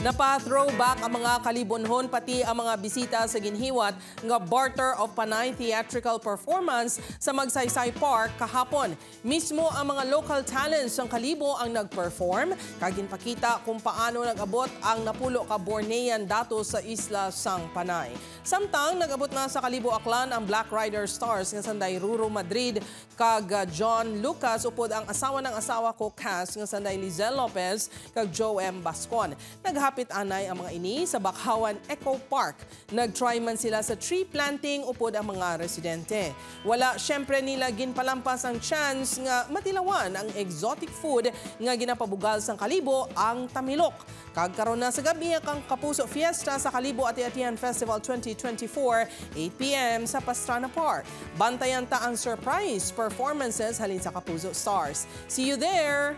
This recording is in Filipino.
Napa-throwback ang mga kalibonhon pati ang mga bisita sa ginhiwat nga barter of Panay theatrical performance sa Magsaysay Park kahapon. Mismo ang mga local talents ng Kalibo ang nag-perform, kaginpakita kung paano nag-abot ang napulo ka Bornean dato sa isla sang Panay. Samtang nag-abot na sa Kalibo Aklan ang Black Rider Stars nga sanday Ruro Madrid kag John Lucas upod ang asawa ng asawa ko cast nga sanday Lizel Lopez kag Joe M. Bascon. Naghapit anay ang mga ini sa Bakhawan Eco Park. Nag-try man sila sa tree planting upod ang mga residente. Wala syempre nila ginpalampas ang chance nga matilawan ang exotic food nga ginapabugal sang Kalibo ang tamilok. Kagkaroon na sa gabi ang Kapuso Fiesta sa Kalibo Ati-Atihan Festival 2024, 8 p.m. sa Pastrana Park. Bantayan ta ang surprise performances halin sa Kapuso Stars. See you there!